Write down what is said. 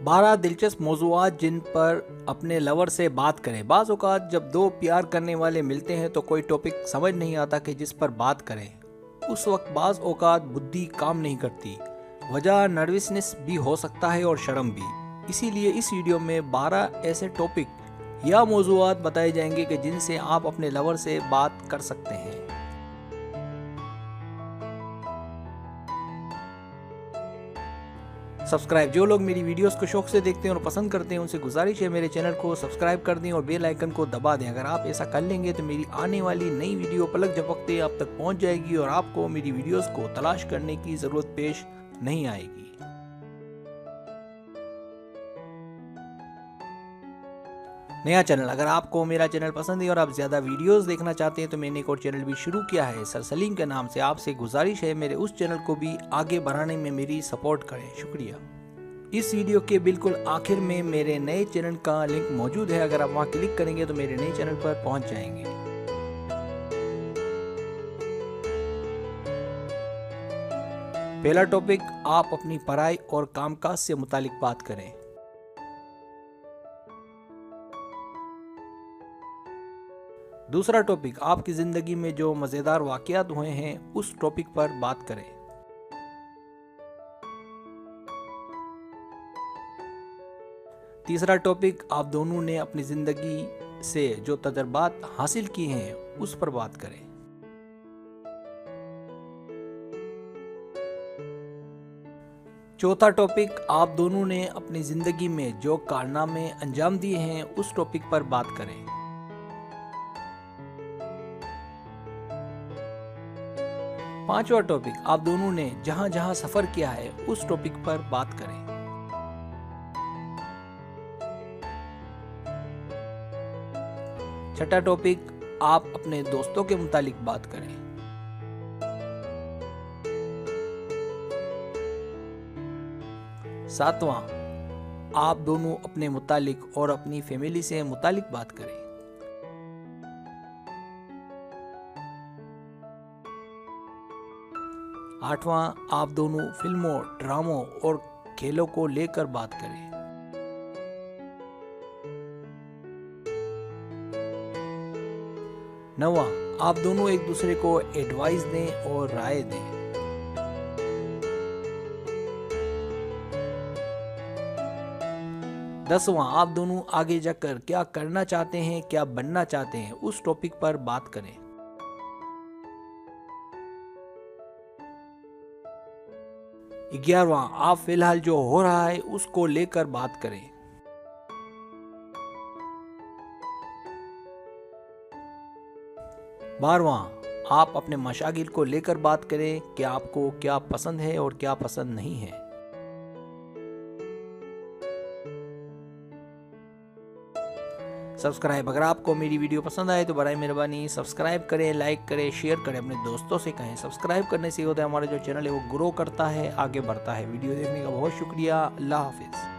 12 दिलचस्प मौज़ूआत जिन पर अपने लवर से बात करें। बाज़ औक़ात जब दो प्यार करने वाले मिलते हैं तो कोई टॉपिक समझ नहीं आता कि जिस पर बात करें। उस वक्त बाज़ औक़ात बुद्धि काम नहीं करती। वजह नर्वसनेस भी हो सकता है और शर्म भी। इसीलिए इस वीडियो में 12 ऐसे टॉपिक या मौज़ूआत बताए जाएंगे कि जिनसे आप अपने लवर से बात कर सकते हैं। सब्सक्राइब, जो लोग मेरी वीडियोस को शौक से देखते हैं और पसंद करते हैं उनसे गुजारिश है मेरे चैनल को सब्सक्राइब कर दें और बेल आइकन को दबा दें। अगर आप ऐसा कर लेंगे तो मेरी आने वाली नई वीडियो पलक झपकते आप तक पहुंच जाएगी और आपको मेरी वीडियोस को तलाश करने की ज़रूरत पेश नहीं आएगी। नया चैनल, अगर आपको मेरा चैनल पसंद है और आप ज़्यादा वीडियोस देखना चाहते हैं तो मैंने एक और चैनल भी शुरू किया है सर सलीम के नाम से। आपसे गुजारिश है मेरे उस चैनल को भी आगे बढ़ाने में मेरी सपोर्ट करें, शुक्रिया। इस वीडियो के बिल्कुल आखिर में मेरे नए चैनल का लिंक मौजूद है। अगर आप वहां क्लिक करेंगे तो मेरे नए चैनल पर पहुंच जाएंगे। पहला टॉपिक, आप अपनी पढ़ाई और कामकाज से मुतालिक बात करें। दूसरा टॉपिक, आपकी जिंदगी में जो मजेदार वाकयात हुए हैं उस टॉपिक पर बात करें। तीसरा टॉपिक, आप दोनों ने अपनी जिंदगी से जो तजर्बात हासिल किए हैं उस पर बात करें। चौथा टॉपिक, आप दोनों ने अपनी जिंदगी में जो कारनामे अंजाम दिए हैं उस टॉपिक पर बात करें। पांचवा टॉपिक, आप दोनों ने जहां जहां सफर किया है उस टॉपिक पर बात करें। छठा टॉपिक, आप अपने दोस्तों के मुतालिक बात करें। सातवां, आप दोनों अपने मुतालिक और अपनी फैमिली से मुतालिक बात करें। आठवां, आप दोनों फिल्मों, ड्रामों और खेलों को लेकर बात करें। नौवां, आप दोनों एक दूसरे को एडवाइस दें और राय दें। दसवां, आप दोनों आगे जाकर क्या करना चाहते हैं, क्या बनना चाहते हैं उस टॉपिक पर बात करें। 11वां, आप फिलहाल जो हो रहा है उसको लेकर बात करें। 12वां, आप अपने मशागिल को लेकर बात करें कि आपको क्या पसंद है और क्या पसंद नहीं है। सब्सक्राइब, अगर आपको मेरी वीडियो पसंद आए तो बराए मेहरबानी सब्सक्राइब करें, लाइक करें, शेयर करें, अपने दोस्तों से कहें। सब्सक्राइब करने से होता है हमारा जो चैनल है वो ग्रो करता है, आगे बढ़ता है। वीडियो देखने का बहुत शुक्रिया। अल्लाह हाफिज़।